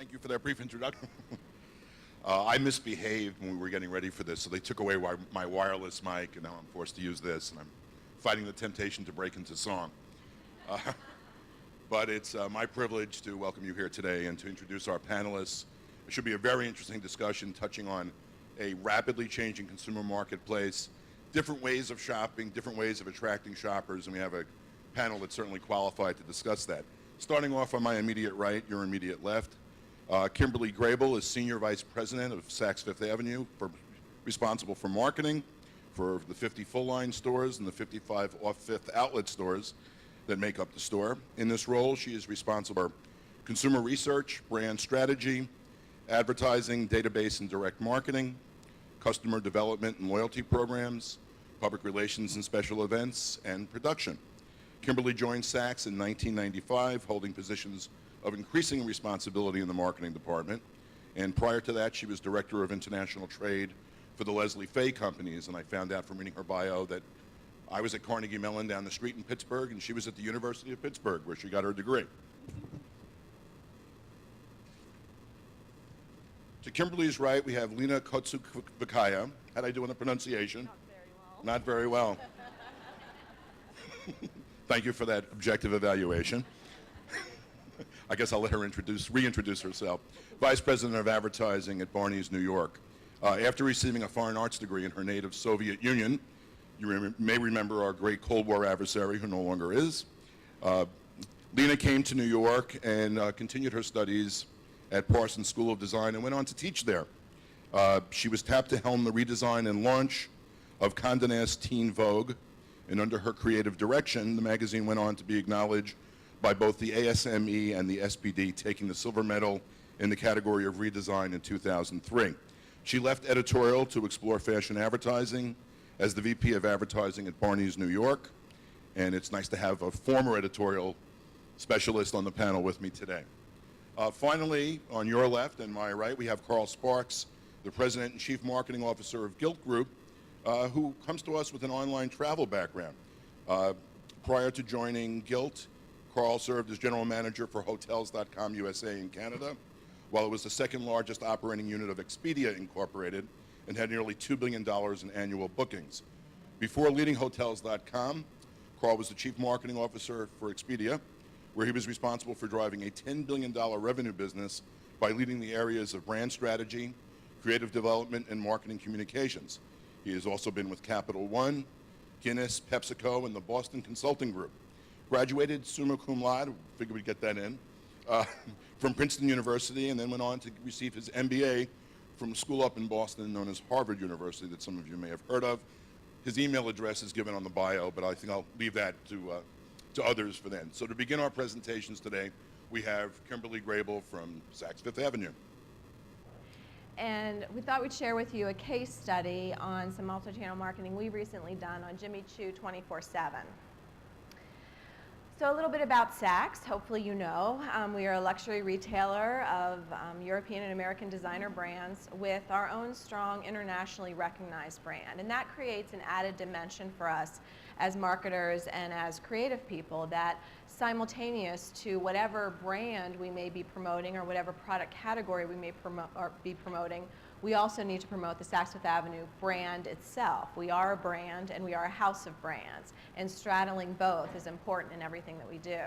Thank you for that brief introduction. I misbehaved when we were getting ready for this, so they took away my wireless mic, and now I'm forced to use this, and I'm fighting the temptation to break into song. But it's my privilege to welcome you here today and to introduce our panelists. It should be a very interesting discussion touching on a rapidly changing consumer marketplace, different ways of shopping, different ways of attracting shoppers, and we have a panel that's certainly qualified to discuss that. Starting off on my immediate right, your immediate left, Kimberly Grable is Senior Vice President of Saks Fifth Avenue, responsible for marketing for the 50 full-line stores and the 55 off-Fifth outlet stores that make up the store. In this role, she is responsible for consumer research, brand strategy, advertising, database and direct marketing, customer development and loyalty programs, public relations and special events, and production. Kimberly joined Saks in 1995, holding positions of increasing responsibility in the marketing department. And prior to that, she was Director of International Trade for the Leslie Fay Companies. And I found out from reading her bio that I was at Carnegie Mellon down the street in Pittsburgh, and she was at the University of Pittsburgh, where she got her degree. To Kimberly's right, we have Lena Kotsukvakaya. How'd I do in the pronunciation? Not very well. Not very well. Thank you for that objective evaluation. I guess I'll let her reintroduce herself. Vice President of Advertising at Barney's, New York. After receiving a fine arts degree in her native Soviet Union, you may remember our great Cold War adversary, who no longer is. Lena came to New York and continued her studies at Parsons School of Design and went on to teach there. She was tapped to helm the redesign and launch of Condé Nast Teen Vogue, and under her creative direction, the magazine went on to be acknowledged by both the ASME and the SPD, taking the silver medal in the category of redesign in 2003. She left editorial to explore fashion advertising as the VP of Advertising at Barney's, New York, and it's nice to have a former editorial specialist on the panel with me today. Finally, on your left and my right, we have Carl Sparks, the President and Chief Marketing Officer of Gilt Group, who comes to us with an online travel background. Prior to joining Gilt, Carl served as General Manager for Hotels.com USA in Canada, while it was the second largest operating unit of Expedia Incorporated and had nearly $2 billion in annual bookings. Before leading Hotels.com, Carl was the Chief Marketing Officer for Expedia, where he was responsible for driving a $10 billion revenue business by leading the areas of brand strategy, creative development, and marketing communications. He has also been with Capital One, Guinness, PepsiCo, and the Boston Consulting Group. Graduated summa cum laude, figured we'd get that in, from Princeton University, and then went on to receive his MBA from a school up in Boston known as Harvard University that some of you may have heard of. His email address is given on the bio, but I think I'll leave that to others for then. So to begin our presentations today, we have Kimberly Grable from Saks Fifth Avenue. And we thought we'd share with you a case study on some multi-channel marketing we've recently done on Jimmy Choo 24/7. So a little bit about Saks. Hopefully you know. We are a luxury retailer of European and American designer brands with our own strong internationally recognized brand. And that creates an added dimension for us as marketers and as creative people, that simultaneous to whatever brand we may be promoting or whatever product category we may be promoting, we also need to promote the Saks Fifth Avenue brand itself. We are a brand and we are a house of brands, and straddling both is important in everything that we do.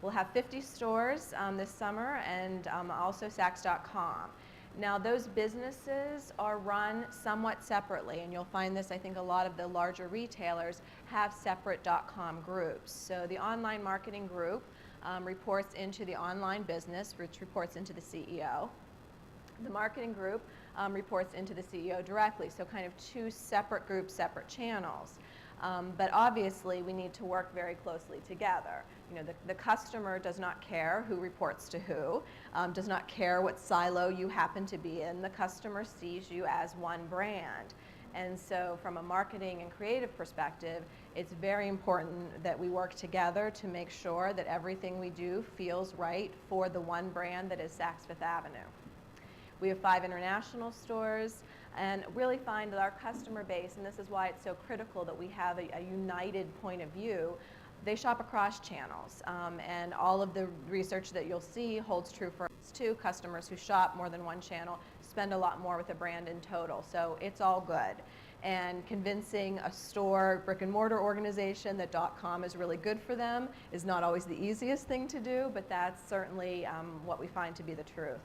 We'll have 50 stores this summer, and also Saks.com. Now those businesses are run somewhat separately, and you'll find this, I think a lot of the larger retailers have separate .com groups. So the online marketing group reports into the online business, which reports into the CEO. The marketing group reports into the CEO directly, so kind of two separate groups, separate channels. But obviously we need to work very closely together. You know, the customer does not care who reports to who, does not care what silo you happen to be in. The customer sees you as one brand. And so from a marketing and creative perspective, it's very important that we work together to make sure that everything we do feels right for the one brand that is Saks Fifth Avenue. We have 5 international stores, and really find that our customer base, and this is why it's so critical that we have a united point of view, they shop across channels, and all of the research that you'll see holds true for us. channels too. Customers who shop more than one channel spend a lot more with a brand in total, so it's all good. And convincing a store, brick and mortar organization that .com is really good for them is not always the easiest thing to do, but that's certainly what we find to be the truth.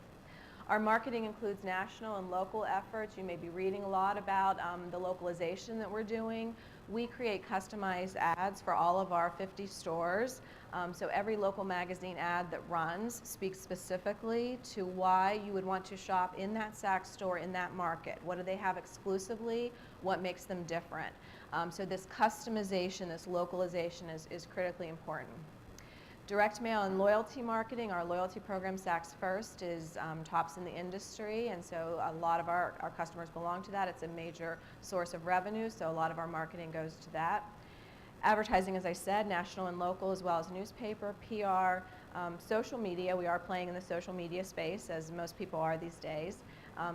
Our marketing includes national and local efforts. You may be reading a lot about the localization that we're doing. We create customized ads for all of our 50 stores. So every local magazine ad that runs speaks specifically to why you would want to shop in that Saks store in that market. What do they have exclusively? What makes them different? So this customization, this localization is critically important. Direct mail and loyalty marketing, our loyalty program, Saks First, is tops in the industry, and so a lot of our customers belong to that. It's a major source of revenue, so a lot of our marketing goes to that. Advertising, as I said, national and local, as well as newspaper, PR, social media. We are playing in the social media space, as most people are these days.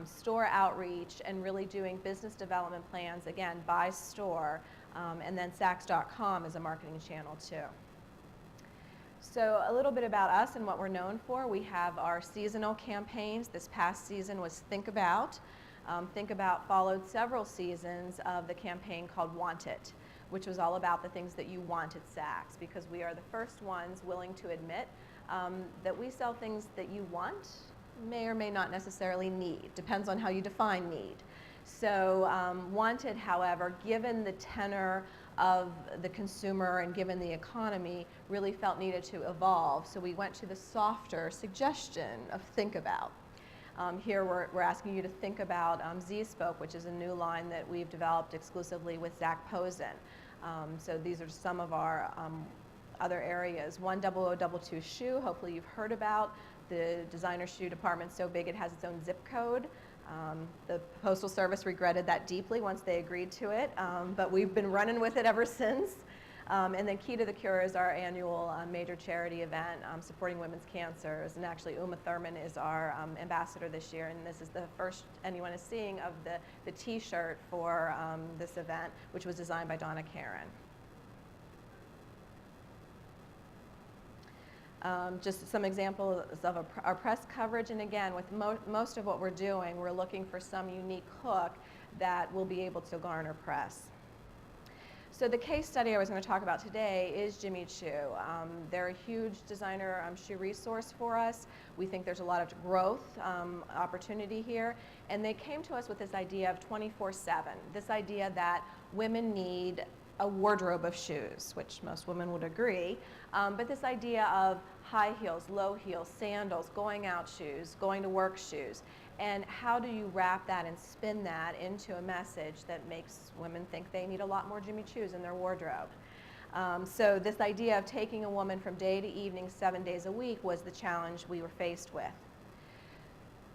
Store outreach, and really doing business development plans, again, by store, and then Saks.com is a marketing channel too. So a little bit about us and what we're known for. We have our seasonal campaigns. This past season was Think About. Think About followed several seasons of the campaign called Want It, which was all about the things that you want at Saks, because we are the first ones willing to admit that we sell things that you want, may or may not necessarily need. Depends on how you define need. So Want It, however, given the tenor of the consumer and given the economy, really felt needed to evolve. So we went to the softer suggestion of Think About. Here we're asking you to think about Z-Spoke, which is a new line that we've developed exclusively with Zach Posen. So these are some of our other areas. 10022 shoe, hopefully you've heard about. The designer shoe department's so big it has its own zip code. The Postal Service regretted that deeply once they agreed to it, but we've been running with it ever since. And then Key to the Cure is our annual major charity event supporting women's cancers, and actually Uma Thurman is our ambassador this year, and this is the first anyone is seeing of the t-shirt for this event, which was designed by Donna Karen. Just some examples of our press coverage, and again, with most of what we're doing, we're looking for some unique hook that will be able to garner press. So the case study I was going to talk about today is Jimmy Choo. They're a huge designer shoe resource for us. We think there's a lot of growth opportunity here, and they came to us with this idea of 24/7, this idea that women need a wardrobe of shoes, which most women would agree, but this idea of high heels, low heels, sandals, going out shoes, going to work shoes, and how do you wrap that and spin that into a message that makes women think they need a lot more Jimmy Choos in their wardrobe. So this idea of taking a woman from day to evening 7 days a week was the challenge we were faced with.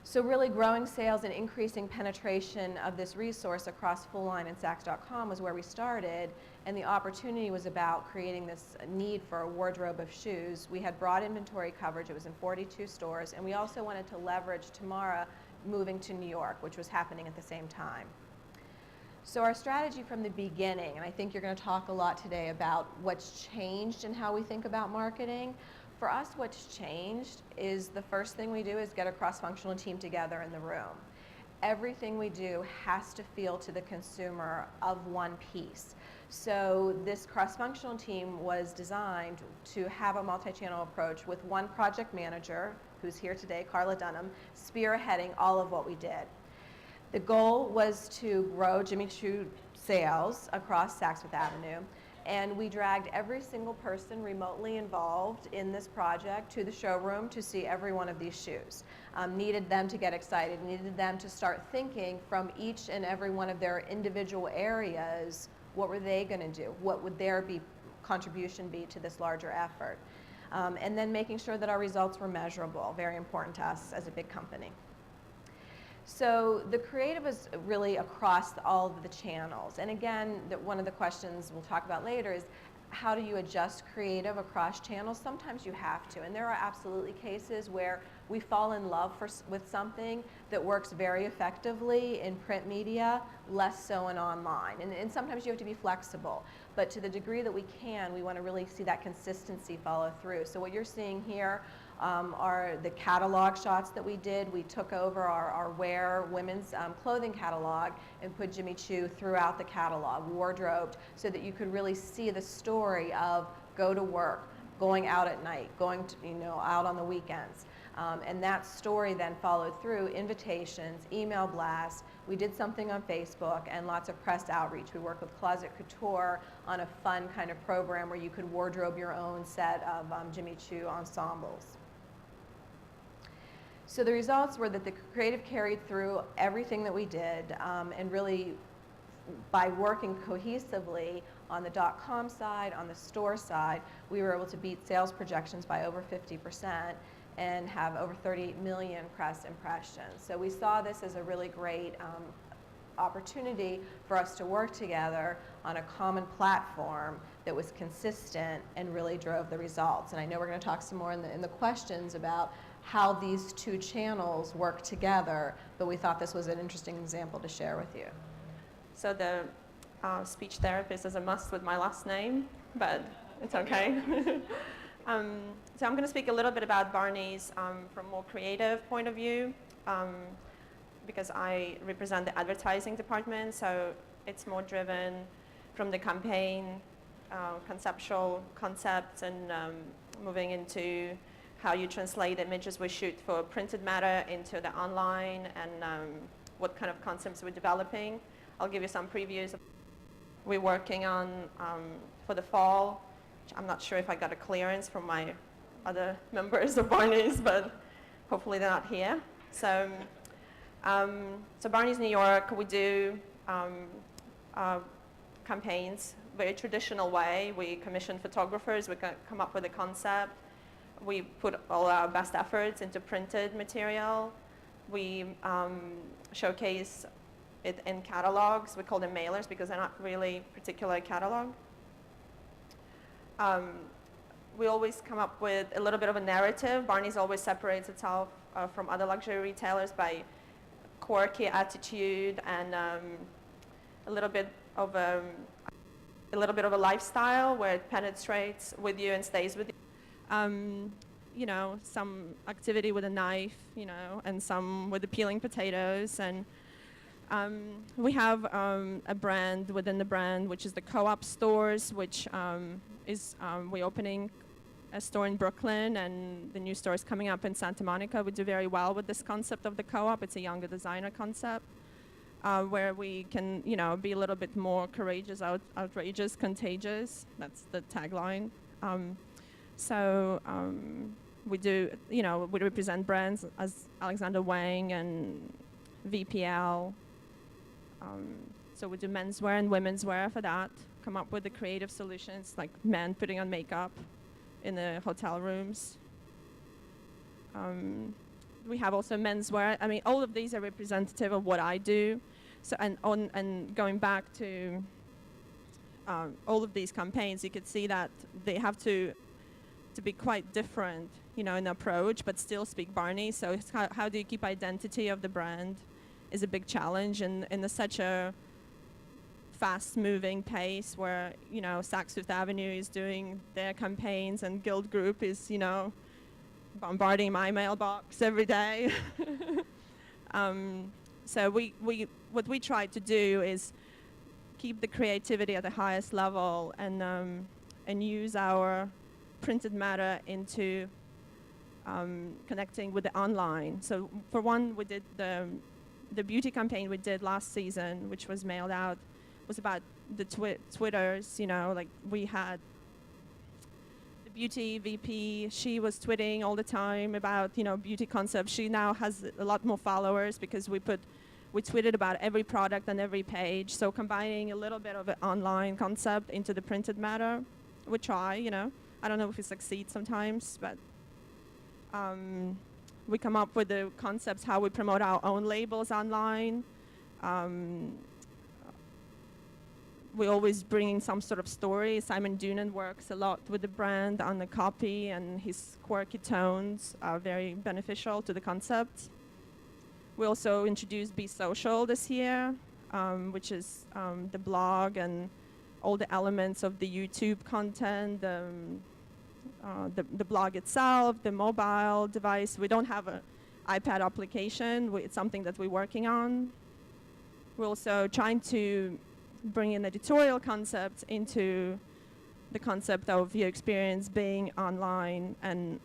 So really growing sales and increasing penetration of this resource across full line and Saks.com was where we started, and the opportunity was about creating this need for a wardrobe of shoes. We had broad inventory coverage, it was in 42 stores, and we also wanted to leverage Tamara moving to New York, which was happening at the same time. So our strategy from the beginning, and I think you're going to talk a lot today about what's changed in how we think about marketing. For us, what's changed is the first thing we do is get a cross-functional team together in the room. Everything we do has to feel to the consumer of one piece. So this cross-functional team was designed to have a multi-channel approach with one project manager, who's here today, Carla Dunham, spearheading all of what we did. The goal was to grow Jimmy Choo sales across Saks Fifth Avenue, and we dragged every single person remotely involved in this project to the showroom to see every one of these shoes. Needed them to get excited, needed them to start thinking from each and every one of their individual areas, what were they going to do? What would their contribution be to this larger effort? And then making sure that our results were measurable, very important to us as a big company. So the creative is really across all of the channels. And again, one of the questions we'll talk about later is how do you adjust creative across channels? Sometimes you have to, and there are absolutely cases where we fall in love with something that works very effectively in print media, less so in online. And sometimes you have to be flexible, but to the degree that we can, we want to really see that consistency follow through. So what you're seeing here are the catalog shots that we did. We took over our Wear women's clothing catalog and put Jimmy Choo throughout the catalog, wardrobed, so that you could really see the story of go to work, going out at night, going to, out on the weekends. And that story then followed through invitations, email blasts. We did something on Facebook and lots of press outreach. We worked with Closet Couture on a fun kind of program where you could wardrobe your own set of Jimmy Choo ensembles. So the results were that the creative carried through everything that we did, and really by working cohesively on the .com side, on the store side, we were able to beat sales projections by over 50% and have over 30 million press impressions. So we saw this as a really great opportunity for us to work together on a common platform that was consistent and really drove the results. And I know we're going to talk some more in the questions about how these two channels work together, but we thought this was an interesting example to share with you. So the speech therapist is a must with my last name, but it's okay. So I'm going to speak a little bit about Barney's from a more creative point of view, because I represent the advertising department, so it's more driven from the campaign, conceptual concepts, and moving into how you translate images we shoot for printed matter into the online, and what kind of concepts we're developing. I'll give you some previews. We're working on, for the fall, which I'm not sure if I got a clearance from my other members of Barney's, but hopefully they're not here. So, so Barney's New York, we do campaigns, very traditional way. We commission photographers, we come up with a concept. We put all our best efforts into printed material. We showcase it in catalogs. We call them mailers because they're not really particular catalog. We always come up with a little bit of a narrative. Barney's always separates itself from other luxury retailers by quirky attitude and a little bit of a lifestyle where it penetrates with you and stays with you. You know, some activity with a knife, you know, and some with the peeling potatoes. And we have a brand within the brand, which is the Co-op stores, which we're opening a store in Brooklyn, and the new store is coming up in Santa Monica. We do very well with this concept of the Co-op. It's a younger designer concept, where we can, you know, be a little bit more courageous, outrageous, contagious. That's the tagline. We do, you know, we represent brands as Alexander Wang and VPL. So we do menswear and womenswear for that. Come up with the creative solutions, like men putting on makeup in the hotel rooms. We have also menswear. I mean, all of these are representative of what I do. So, and going back to all of these campaigns, you could see that they have to be quite different, you know, in approach, but still speak Barney. So it's how do you keep identity of the brand is a big challenge in such a fast-moving pace where, you know, Saks Fifth Avenue is doing their campaigns and Guild Group is, you know, bombarding my mailbox every day. So what we try to do is keep the creativity at the highest level and use our printed matter into connecting with the online. So for one, we did the beauty campaign we did last season, which was mailed out, was about the Twitters, you know, like we had the beauty VP, she was tweeting all the time about, you know, beauty concepts. She now has a lot more followers because we tweeted about every product on every page. So combining a little bit of an online concept into the printed matter, we try, you know. I don't know if we succeed sometimes, but we come up with the concepts, how we promote our own labels online. We're always bringing some sort of story. Simon Doonan works a lot with the brand on the copy, and his quirky tones are very beneficial to the concept. We also introduced Be Social this year, which is the blog and all the elements of the YouTube content, the blog itself, the mobile device. We don't have an iPad application. It's something that we're working on. We're also trying to bring in editorial concepts into the concept of your experience being online, and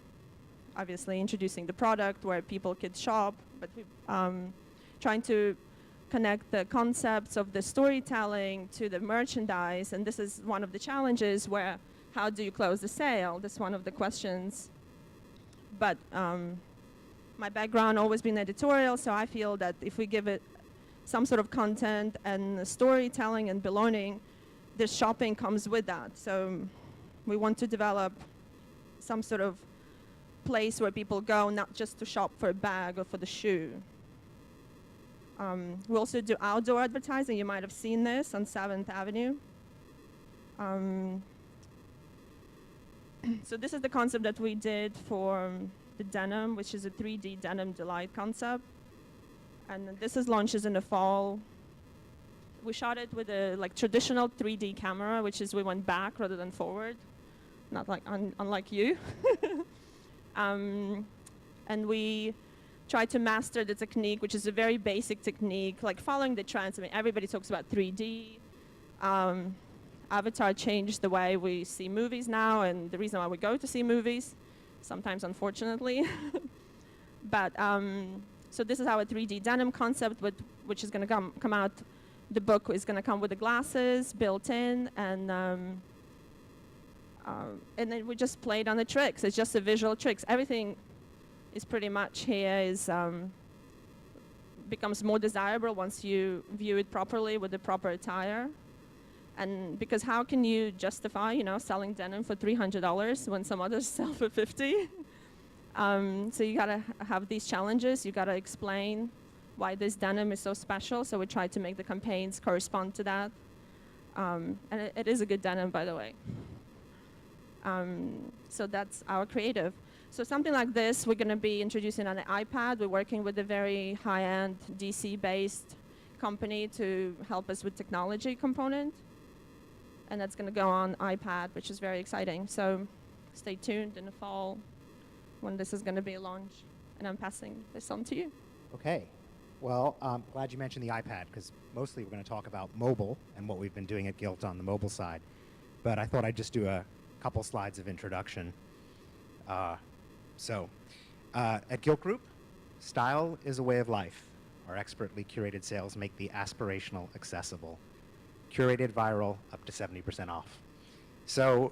obviously introducing the product where people could shop, but trying to connect the concepts of the storytelling to the merchandise. And this is one of the challenges where, how do you close the sale? That's one of the questions. But my background always been editorial, so I feel that if we give it some sort of content and storytelling and belonging, the shopping comes with that. So we want to develop some sort of place where people go not just to shop for a bag or for the shoe. We also do outdoor advertising. You might have seen this on 7th Avenue. So this is the concept that we did for the denim, which is a 3D denim delight concept. And this is launches in the fall. We shot it with a traditional 3D camera, which is we went back rather than forward, not like unlike you. And we tried to master the technique, which is a very basic technique, like following the trends. I mean, everybody talks about 3D. Avatar changed the way we see movies now, and the reason why we go to see movies, sometimes unfortunately. But so this is our 3D denim concept, which is going to come out. The book is going to come with the glasses built in, and then we just played on the tricks. It's just the visual tricks. Everything is pretty much here becomes more desirable once you view it properly with the proper attire. And because how can you justify, selling denim for $300 when some others sell for $50? So you gotta have these challenges. You gotta explain why this denim is so special. So we try to make the campaigns correspond to that. And it is a good denim, by the way. So that's our creative. So something like this, we're going to be introducing on the iPad. We're working with a very high-end DC-based company to help us with technology component. And that's going to go on iPad, which is very exciting. So stay tuned in the fall when this is going to be launched. And I'm passing this on to you. Okay. Well, I'm glad you mentioned the iPad, because mostly we're going to talk about mobile and what we've been doing at Gilt on the mobile side. But I thought I'd just do a couple slides of introduction. At Gilt Group, style is a way of life. Our expertly curated sales make the aspirational accessible. Curated viral, up to 70% off. So,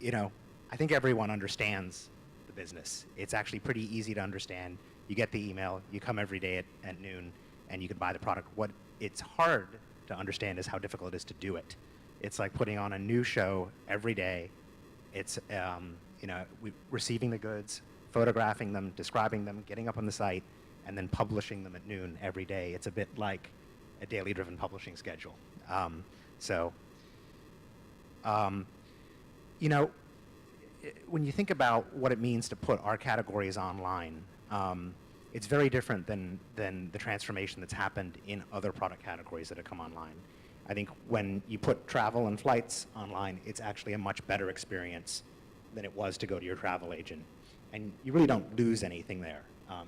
I think everyone understands the business. It's actually pretty easy to understand. You get the email, you come every day at noon, and you can buy the product. What it's hard to understand is how difficult it is to do it. It's like putting on a new show every day. It's receiving the goods, photographing them, describing them, getting up on the site, and then publishing them at noon every day. It's a bit like a daily driven publishing schedule. When you think about what it means to put our categories online, it's very different than the transformation that's happened in other product categories that have come online. I think when you put travel and flights online, it's actually a much better experience than it was to go to your travel agent. And you really don't lose anything there.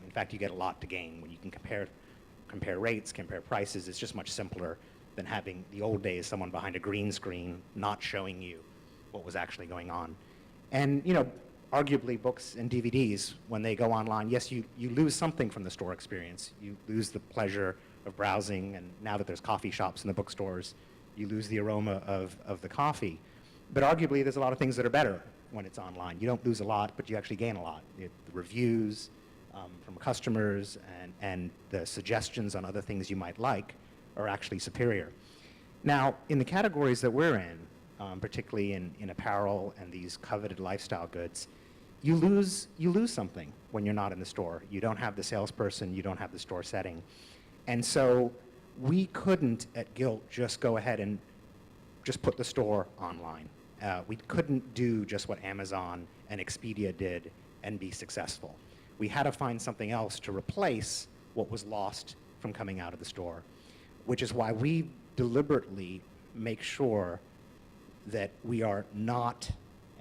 In fact, you get a lot to gain when you can compare rates, compare prices. It's just much simpler than having the old days, someone behind a green screen not showing you what was actually going on. And arguably books and DVDs, when they go online, yes, you lose something from the store experience. You lose the pleasure of browsing, and now that there's coffee shops in the bookstores, you lose the aroma of the coffee. But arguably, there's a lot of things that are better when it's online. You don't lose a lot, but you actually gain a lot. The reviews from customers and the suggestions on other things you might like are actually superior. Now, in the categories that we're in, particularly in apparel and these coveted lifestyle goods, you lose something when you're not in the store. You don't have the salesperson, you don't have the store setting. And so we couldn't at Gilt just go ahead and just put the store online. We couldn't do just what Amazon and Expedia did and be successful. We had to find something else to replace what was lost from coming out of the store, which is why we deliberately make sure that we are not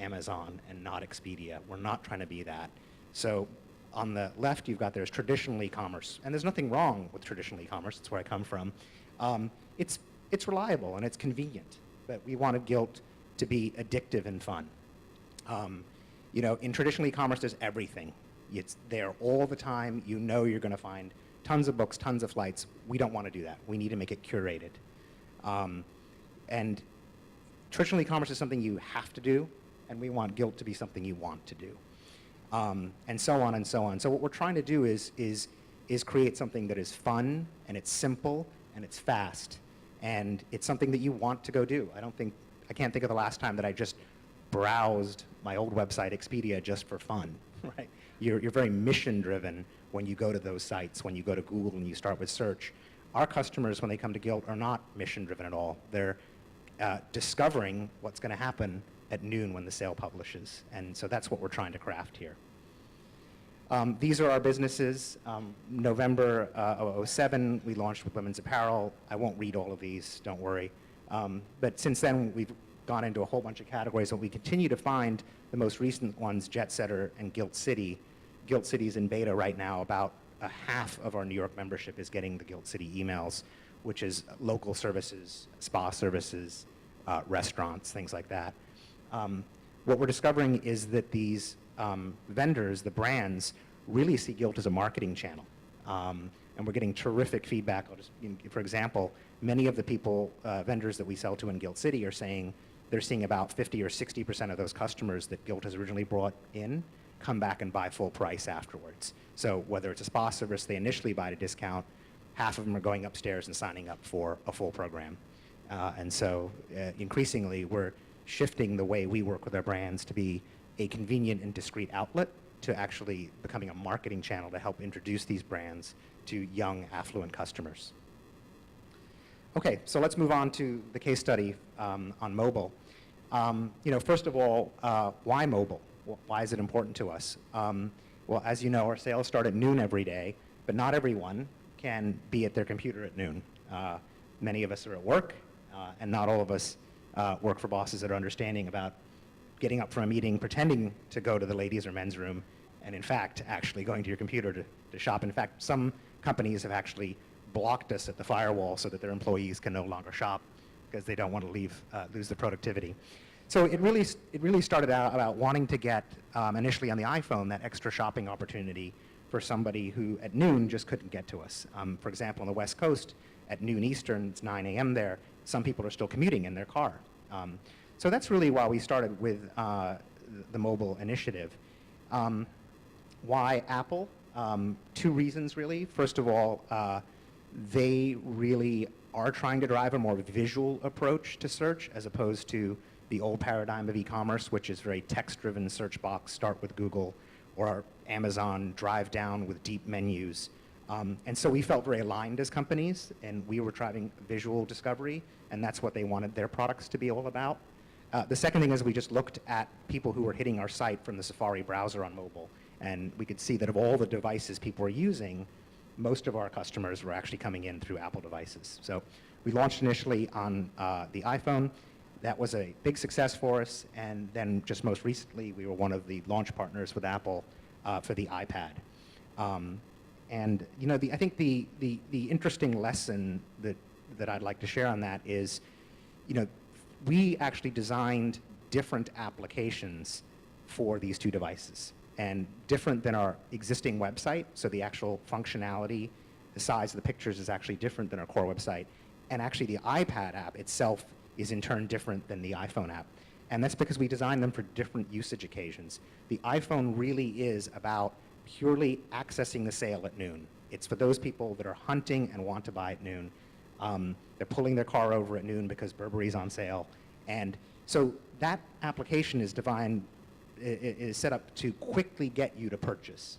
Amazon and not Expedia. We're not trying to be that. So on the left, you've got there's traditional e-commerce, and there's nothing wrong with traditional e-commerce. That's where I come from. It's reliable and it's convenient, but we wanted Gilt to be addictive and fun. You know, in traditional e-commerce, there's everything. It's there all the time. You know you're going to find tons of books, tons of flights. We don't want to do that. We need to make it curated. And traditional e-commerce is something you have to do, and we want Gilt to be something you want to do. And so on and so on. So what we're trying to do is create something that is fun, and it's simple, and it's fast, and it's something that you want to go do. I can't think of the last time that I just browsed my old website, Expedia, just for fun, right? You're very mission-driven when you go to those sites, when you go to Google and you start with search. Our customers, when they come to Gilt, are not mission-driven at all. They're discovering what's going to happen at noon when the sale publishes. And so that's what we're trying to craft here. These are our businesses. November of 07, we launched with women's apparel. I won't read all of these, don't worry. But since then, we've gone into a whole bunch of categories, and we continue to find the most recent ones, Jet Setter and Gilt City. Gilt City is in beta right now. About half of our New York membership is getting the Gilt City emails, which is local services, spa services, restaurants, things like that. What we're discovering is that these vendors, the brands, really see Gilt as a marketing channel. And we're getting terrific feedback. For example, many of the vendors that we sell to in Gilt City are saying they're seeing about 50 or 60% of those customers that Gilt has originally brought in come back and buy full price afterwards. So whether it's a spa service they initially buy at a discount, half of them are going upstairs and signing up for a full program. And so increasingly we're shifting the way we work with our brands to be a convenient and discreet outlet to actually becoming a marketing channel to help introduce these brands to young, affluent customers. Okay, so let's move on to the case study on mobile. You know, first of all, why mobile? Why is it important to us? Well, as you know, our sales start at noon every day, but not everyone can be at their computer at noon. Many of us are at work, and not all of us work for bosses that are understanding about getting up from a meeting, pretending to go to the ladies' or men's room, and in fact, actually going to your computer to shop. In fact, some companies have actually blocked us at the firewall so that their employees can no longer shop because they don't want to lose the productivity. So it really started out about wanting to get, initially on the iPhone, that extra shopping opportunity for somebody who at noon just couldn't get to us. For example, on the West Coast, at noon Eastern, it's 9 a.m. there, some people are still commuting in their car. So that's really why we started with the mobile initiative. Why Apple? Two reasons, really. First of all, they really are trying to drive a more visual approach to search as opposed to the old paradigm of e-commerce, which is very text-driven search box, start with Google, or Amazon, drive down with deep menus. And so we felt very aligned as companies, and we were driving visual discovery, and that's what they wanted their products to be all about. The second thing is we just looked at people who were hitting our site from the Safari browser on mobile, and we could see that of all the devices people were using, most of our customers were actually coming in through Apple devices. So we launched initially on the iPhone. That was a big success for us, and then just most recently, we were one of the launch partners with Apple for the iPad. And you know, I think the interesting lesson that I'd like to share on that is, you know, we actually designed different applications for these two devices, and different than our existing website. So the actual functionality, the size of the pictures is actually different than our core website, and actually the iPad app itself is in turn different than the iPhone app. And that's because we designed them for different usage occasions. The iPhone really is about purely accessing the sale at noon. It's for those people that are hunting and want to buy at noon. They're pulling their car over at noon because Burberry's on sale. And so that application is set up to quickly get you to purchase.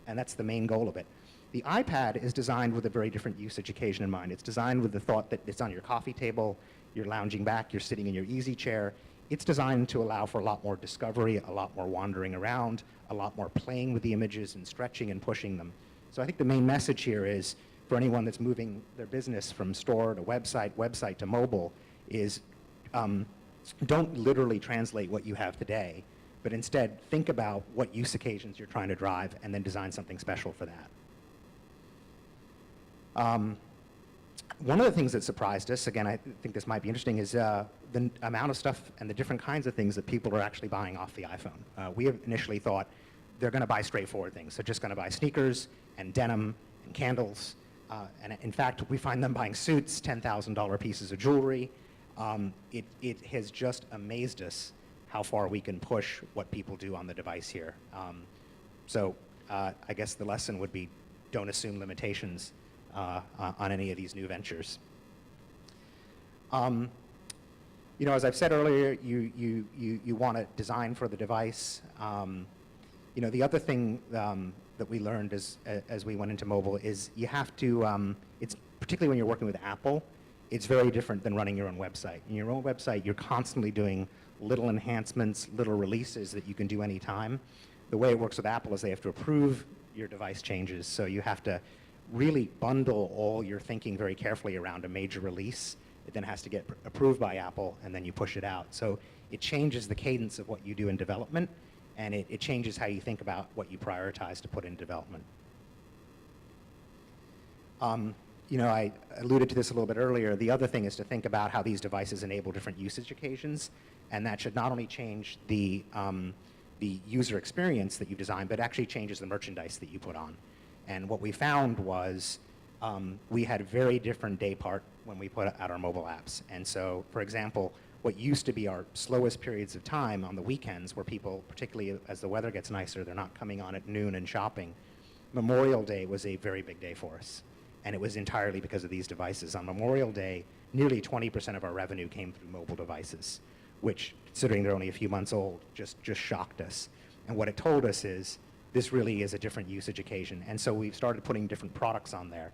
And that's the main goal of it. The iPad is designed with a very different usage occasion in mind. It's designed with the thought that it's on your coffee table, you're lounging back, you're sitting in your easy chair. It's designed to allow for a lot more discovery, a lot more wandering around, a lot more playing with the images and stretching and pushing them. So I think the main message here is, for anyone that's moving their business from store to website to mobile, is don't literally translate what you have today, but instead think about what use occasions you're trying to drive and then design something special for that. One of the things that surprised us, again, I think this might be interesting, is the amount of stuff and the different kinds of things that people are actually buying off the iPhone. We have initially thought they're going to buy straightforward things. They're just going to buy sneakers and denim and candles. And in fact, we find them buying suits, $10,000 pieces of jewelry. It has just amazed us how far we can push what people do on the device here. So I guess the lesson would be don't assume limitations on any of these new ventures. You know, as I've said earlier, you want to design for the device. You know, the other thing that we learned as we went into mobile is you have to, it's particularly when you're working with Apple, it's very different than running your own website. In your own website, you're constantly doing little enhancements, little releases that you can do anytime. The way it works with Apple is they have to approve your device changes, so you have to really bundle all your thinking very carefully around a major release. It then has to get approved by Apple, and then you push it out. So it changes the cadence of what you do in development, and it changes how you think about what you prioritize to put in development. You know, I alluded to this a little bit earlier. The other thing is to think about how these devices enable different usage occasions, and that should not only change the user experience that you design, but actually changes the merchandise that you put on. And what we found was we had a very different day part when we put out our mobile apps. And so, for example, what used to be our slowest periods of time on the weekends, where people, particularly as the weather gets nicer, they're not coming on at noon and shopping, Memorial Day was a very big day for us. And it was entirely because of these devices. On Memorial Day, nearly 20% of our revenue came through mobile devices, which, considering they're only a few months old, just shocked us. And what it told us is, this really is a different usage occasion. And so we've started putting different products on there.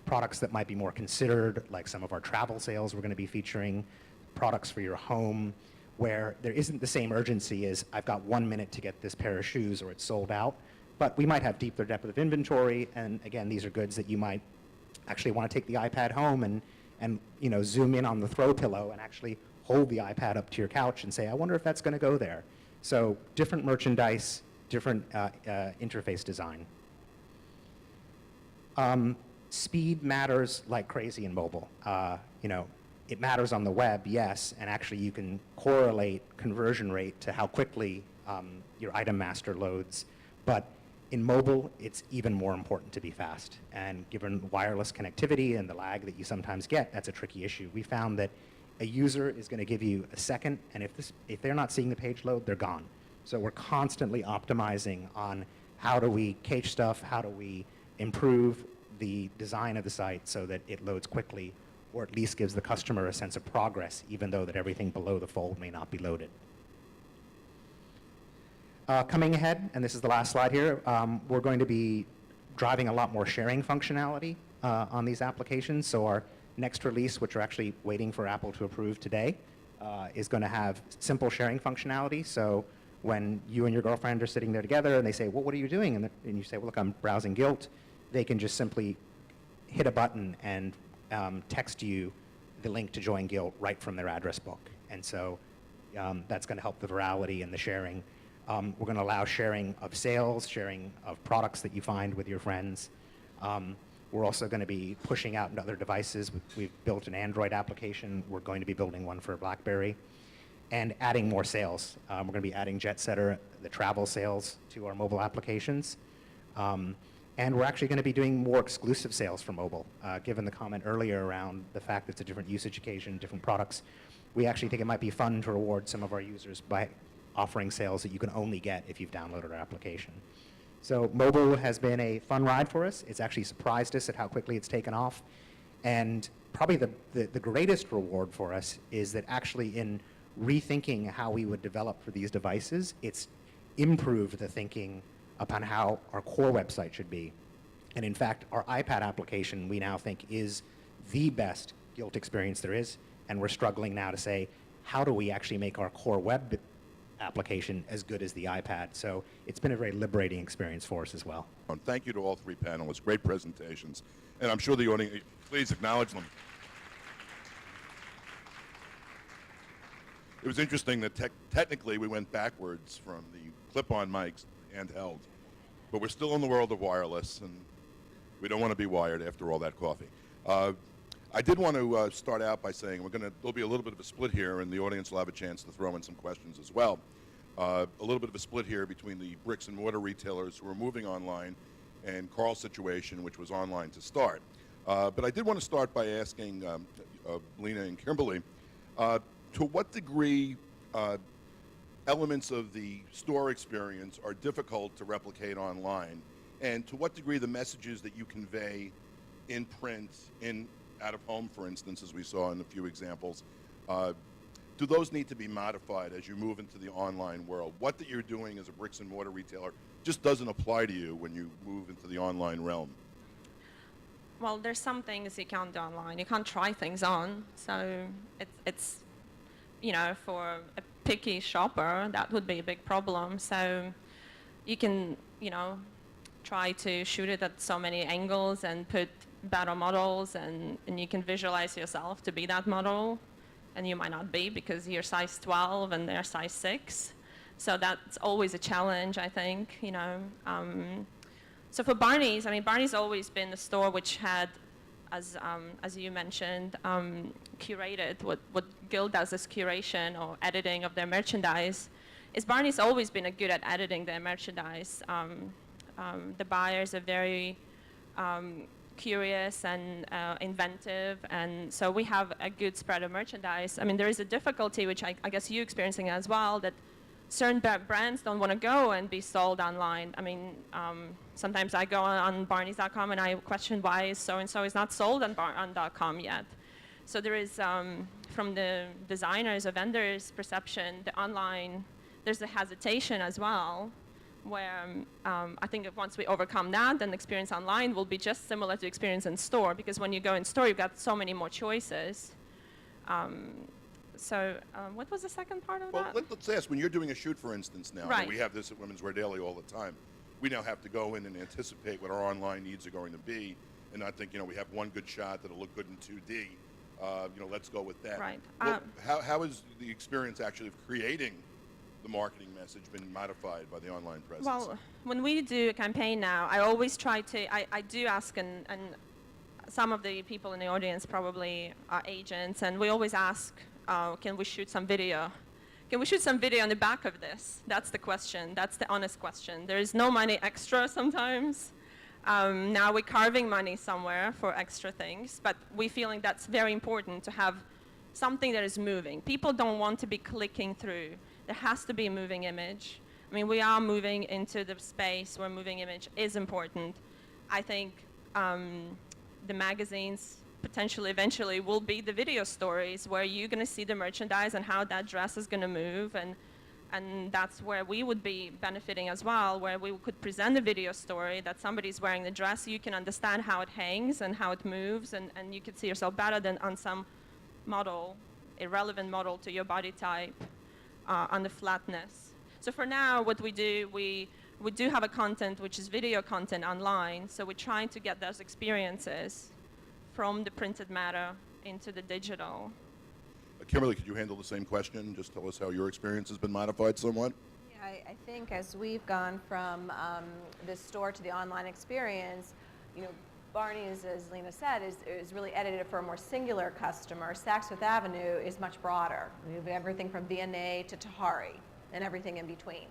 Products that might be more considered, like some of our travel sales we're going to be featuring, products for your home, where there isn't the same urgency as, I've got 1 minute to get this pair of shoes or it's sold out. But we might have deeper depth of inventory, and again, these are goods that you might actually want to take the iPad home and you know, zoom in on the throw pillow and actually hold the iPad up to your couch and say, I wonder if that's going to go there. So different merchandise, different interface design. Speed matters like crazy in mobile. You know, it matters on the web, yes, and actually you can correlate conversion rate to how quickly your item master loads. But in mobile, it's even more important to be fast. And given wireless connectivity and the lag that you sometimes get, that's a tricky issue. We found that a user is going to give you a second, and if they're not seeing the page load, they're gone. So we're constantly optimizing on how do we cache stuff, how do we improve the design of the site so that it loads quickly, or at least gives the customer a sense of progress, even though that everything below the fold may not be loaded. Coming ahead, and this is the last slide here, we're going to be driving a lot more sharing functionality on these applications. So our next release, which we're actually waiting for Apple to approve today, is going to have simple sharing functionality. So when you and your girlfriend are sitting there together and they say, well, what are you doing? And you say, well, look, I'm browsing Gilt. They can just simply hit a button and text you the link to join Gilt right from their address book. And so that's going to help the virality and the sharing. We're going to allow sharing of sales, sharing of products that you find with your friends. We're also going to be pushing out into other devices. We've built an Android application. We're going to be building one for BlackBerry. And adding more sales. We're going to be adding Jet Setter, the travel sales, to our mobile applications. And we're actually going to be doing more exclusive sales for mobile. Given the comment earlier around the fact that it's a different usage occasion, different products, we actually think it might be fun to reward some of our users by offering sales that you can only get if you've downloaded our application. So mobile has been a fun ride for us. It's actually surprised us at how quickly it's taken off. And probably the greatest reward for us is that actually in rethinking how we would develop for these devices, it's improved the thinking upon how our core website should be. And in fact, our iPad application we now think is the best Gilt experience there is, and we're struggling now to say, how do we actually make our core web application as good as the iPad? So it's been a very liberating experience for us as well. Thank you to all three panelists. Great presentations. And I'm sure the audience, please acknowledge them. It was interesting that technically we went backwards from the clip-on mics handheld, but we're still in the world of wireless, and we don't want to be wired after all that coffee. I did want to start out by saying there'll be a little bit of a split here, and the audience will have a chance to throw in some questions as well. A little bit of a split here between the bricks and mortar retailers who are moving online and Carl's situation, which was online to start. But I did want to start by asking Lena and Kimberly, to what degree elements of the store experience are difficult to replicate online, and to what degree the messages that you convey in print, out of home, for instance, as we saw in a few examples, do those need to be modified as you move into the online world? What that you're doing as a bricks and mortar retailer just doesn't apply to you when you move into the online realm. Well, there's some things you can't do online. You can't try things on. So it's you know, for a picky shopper, that would be a big problem. So you can, you know, try to shoot it at so many angles and put better models, and you can visualize yourself to be that model, and you might not be because you're size 12 and they're size 6. So that's always a challenge, I think, you know. So for Barney's, I mean, Barney's always been a store which had, as you mentioned, curated. What Gil does is curation or editing of their merchandise. Barney's always been good at editing their merchandise. The buyers are very curious and inventive, and so we have a good spread of merchandise. I mean, there is a difficulty, which I guess you're experiencing as well, that certain brands don't want to go and be sold online. I mean, sometimes I go on Barneys.com and I question why so-and-so is not sold on .com yet. So there is, from the designers or vendors' perception, the online, there's a hesitation as well, where I think that once we overcome that, then the experience online will be just similar to experience in store, because when you go in store, you've got so many more choices. What was the second part of that? Well, let's ask, when you're doing a shoot, for instance, now, Right. and we have this at Women's Wear Daily all the time, we now have to go in and anticipate what our online needs are going to be, and not think, you know, we have one good shot that'll look good in 2D, you know, let's go with that. Right. Well, how has the experience actually of creating the marketing message been modified by the online presence? Well, when we do a campaign now, I always try to, I do ask, and some of the people in the audience probably are agents, and we always ask, can we shoot some video? Can we shoot some video on the back of this? That's the question. That's the honest question. There is no money extra sometimes. Now we're carving money somewhere for extra things, but we're feeling that's very important to have something that is moving. People don't want to be clicking through. There has to be a moving image. I mean, we are moving into the space where moving image is important. I think the magazines potentially eventually will be the video stories where you're going to see the merchandise and how that dress is going to move, and that's where we would be benefiting as well, where we could present a video story that somebody's wearing the dress, so you can understand how it hangs and how it moves, and you could see yourself better than on some model, a relevant model to your body type, on the flatness. So for now, what we do, we do have a content which is video content online, so we're trying to get those experiences from the printed matter into the digital. Kimberly, could you handle the same question? Just tell us how your experience has been modified somewhat. Yeah, I think as we've gone from the store to the online experience, you know, Barney's, as Lena said, is really edited for a more singular customer. Saks Fifth Avenue is much broader. We have everything from V&A to Tahari and everything in between.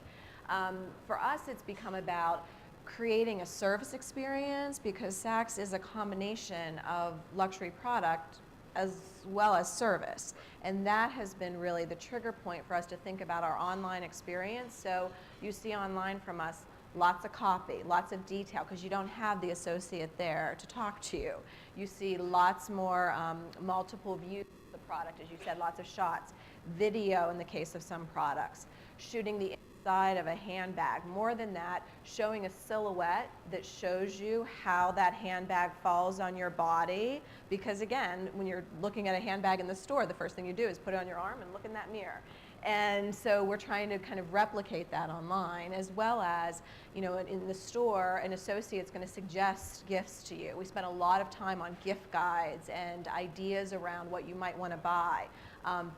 For us, it's become about creating a service experience, because Saks is a combination of luxury product as well as service. And that has been really the trigger point for us to think about our online experience. So you see online from us lots of copy, lots of detail, because you don't have the associate there to talk to you. You see lots more multiple views of the product, as you said, lots of shots, video in the case of some products, shooting the inside of a handbag. More than that, showing a silhouette that shows you how that handbag falls on your body. Because again, when you're looking at a handbag in the store, the first thing you do is put it on your arm and look in that mirror. And so we're trying to kind of replicate that online, as well as, you know, in the store, an associate's going to suggest gifts to you. We spent a lot of time on gift guides and ideas around what you might want to buy.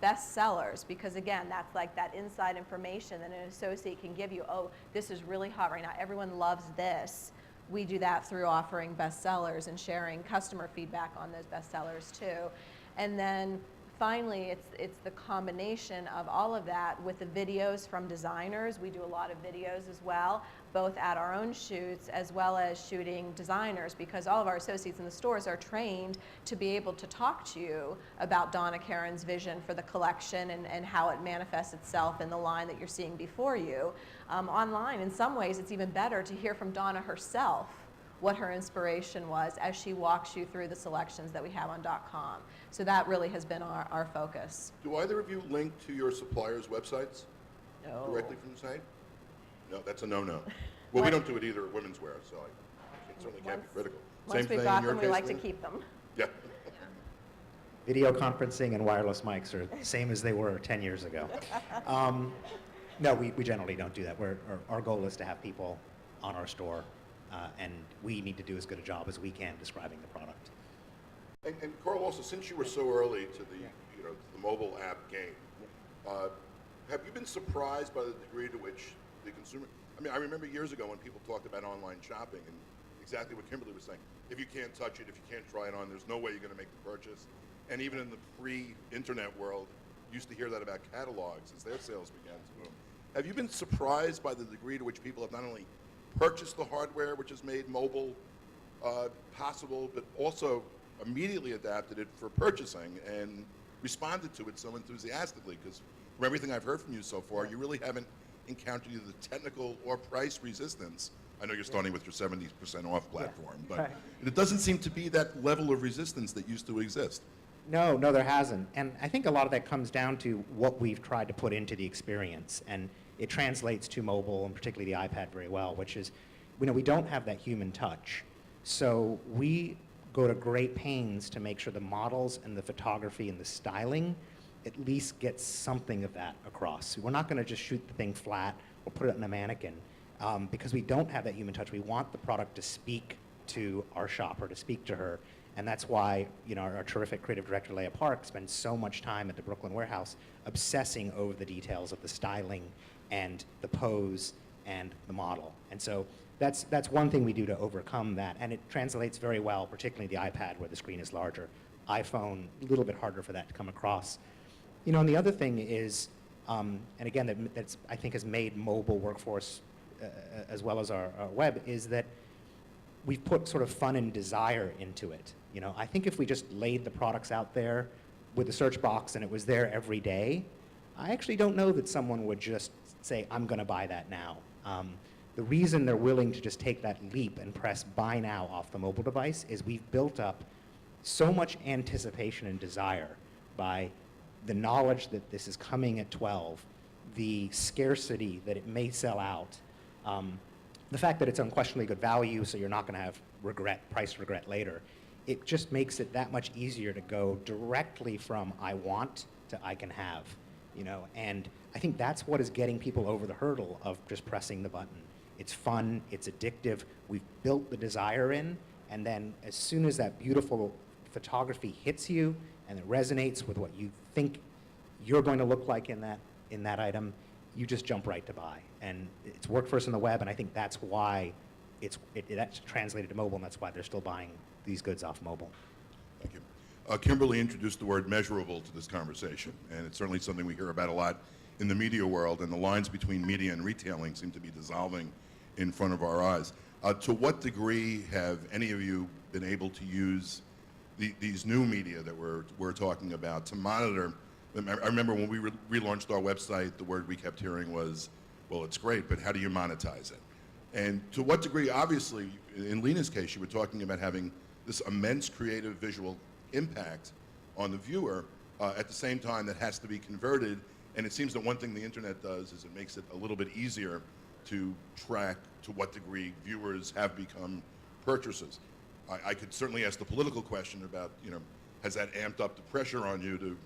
best sellers, because again, that's like that inside information that an associate can give you. Oh, this is really hot right now. Everyone loves this. We do that through offering bestsellers and sharing customer feedback on those bestsellers too. And then finally, it's the combination of all of that with the videos from designers. We do a lot of videos as well, both at our own shoots as well as shooting designers, because all of our associates in the stores are trained to be able to talk to you about Donna Karen's vision for the collection and how it manifests itself in the line that you're seeing before you. Online, in some ways, it's even better to hear from Donna herself what her inspiration was as she walks you through the selections that we have on .com. So that really has been our focus. Do either of you link to your suppliers' websites No. directly from the site? No, that's a no-no. Well, we don't do it either at women's wear, so I certainly can't be critical. Once Same we've thing got in your them, we case, like to Lynn? keep them. Yeah. Video conferencing and wireless mics are the same as they were 10 years ago. No, we generally don't do that. Our goal is to have people on our store, and we need to do as good a job as we can describing the product. And Carl, also, since you were so early to the mobile app game, have you been surprised by the degree to which the consumer? I mean, I remember years ago when people talked about online shopping, and exactly what Kimberly was saying. If you can't touch it, if you can't try it on, there's no way you're going to make the purchase. And even in the pre-internet world, you used to hear that about catalogs as their sales began to boom. Have you been surprised by the degree to which people have not only purchased the hardware, which has made mobile possible, but also immediately adapted it for purchasing and responded to it so enthusiastically? Because from everything I've heard from you so far, you really haven't encountered either the technical or price resistance. I know you're starting with your 70% off platform, but it doesn't seem to be that level of resistance that used to exist. No, there hasn't. And I think a lot of that comes down to what we've tried to put into the experience. And it translates to mobile, and particularly the iPad, very well, which is, we don't have that human touch. So we go to great pains to make sure the models and the photography and the styling at least gets something of that across. We're not going to just shoot the thing flat or put it in a mannequin because we don't have that human touch. We want the product to speak to our shopper, to speak to her. And that's why our terrific creative director, Leah Park, spends so much time at the Brooklyn warehouse obsessing over the details of the styling and the pose and the model. And so that's one thing we do to overcome that. And it translates very well, particularly the iPad where the screen is larger. iPhone, a little bit harder for that to come across. And the other thing is, and again, that's I think has made mobile workforce as well as our web, is that we've put sort of fun and desire into it. I think if we just laid the products out there with the search box and it was there every day, I actually don't know that someone would just say, I'm going to buy that now. The reason they're willing to just take that leap and press buy now off the mobile device is we've built up so much anticipation and desire by the knowledge that this is coming at 12, the scarcity that it may sell out, the fact that it's unquestionably good value, so you're not going to have price regret later. It just makes it that much easier to go directly from I want to I can have, and I think that's what is getting people over the hurdle of just pressing the button. It's fun, it's addictive, we've built the desire in, and then as soon as that beautiful photography hits you and it resonates with what you think you're going to look like in that item, you just jump right to buy. And it's worked for us on the web, and I think that's why that's translated to mobile, and that's why they're still buying these goods off mobile. Thank you. Kimberly introduced the word measurable to this conversation, and it's certainly something we hear about a lot in the media world, and the lines between media and retailing seem to be dissolving in front of our eyes. To what degree have any of you been able to use these new media that we're talking about to monitor? I remember when we relaunched our website, the word we kept hearing was, well, it's great, but how do you monetize it? And to what degree, obviously, in Lena's case, you were talking about having this immense creative visual impact on the viewer at the same time that has to be converted. And it seems that one thing the internet does is it makes it a little bit easier to track to what degree viewers have become purchasers. I could certainly ask the political question about, has that amped up the pressure on you to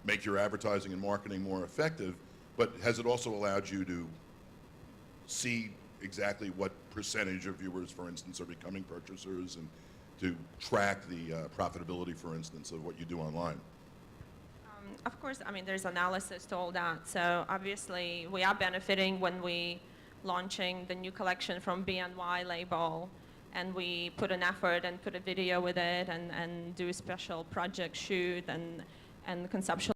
make your advertising and marketing more effective, but has it also allowed you to see exactly what percentage of viewers, for instance, are becoming purchasers, and to track the profitability, for instance, of what you do online? of course, I mean, there's analysis to all that. So obviously, we are benefiting when we launching the new collection from BNY label, and we put an effort and put a video with it, and do a special project shoot and conceptual